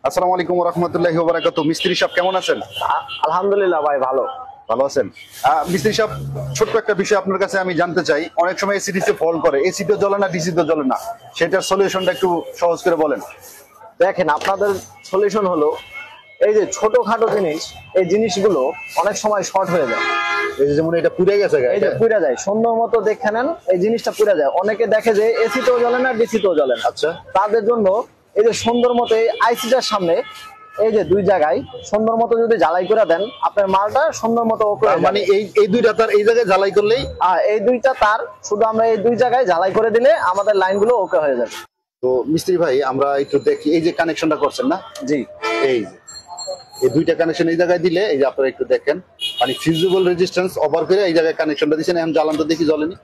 আসসালামু আলাইকুম ওয়া রাহমাতুল্লাহি ওয়া বারাকাতুহু। মিস্ত্রি সাহেব কেমন আছেন? আলহামদুলিল্লাহ ভাই, ভালো। ভালো আছেন? মিস্ত্রি সাহেব, ছোট্ট একটা বিষয় আপনার কাছে আমি জানতে চাই। অনেক সময় এসি ডিসি ফল্ট করে, এসি তো জ্বলে না, ডিসি তো জ্বলে না, সেটার সলিউশনটা একটু সহজ করে বলেন। দেখেন, আপনাদের সলিউশন হলো এই যে ছোটখাটো জিনিস, এই জিনিসগুলো অনেক সময় শর্ট হয়ে যায়। এই যে যেমন এটা পুড়ে গেছে, এই যে পুড়ে যায়, সুন্দর মতো দেখে নেন, এই জিনিসটা পুড়ে যায়। অনেকে দেখে যে এসি তেও জ্বলে না, ডিসি তেও জ্বলে না। আচ্ছা, তাদের জন্য এই যে সুন্দর মতো এই আইসিটার সামনে এই যে দুই জায়গায় সুন্দর মতো যদি ঝালাই করে দেন, আপনার মালটা সুন্দর মতো মানে এই দুইটা তার এই জায়গায় ঝালাই করলেই, এই দুইটা তার শুধু আমরা এই দুই জায়গায় ঝালাই করে দিলে আমাদের লাইনগুলো ওকে হয়ে যাবে। তো মিস্ত্রি ভাই, আমরা একটু দেখি, এই যে কানেকশনটা করছেন না, জি, এই যে এই দুইটা কানেকশন এই জায়গায় দিলে, এই যে আপনারা একটু দেখেন, মানে ফিউজিবল রেজিস্ট্যান্স ওভার করে এই জায়গায় কানেকশনটা দিচ্ছেন। এখন জ্বালান তো দেখি জ্বলেনি।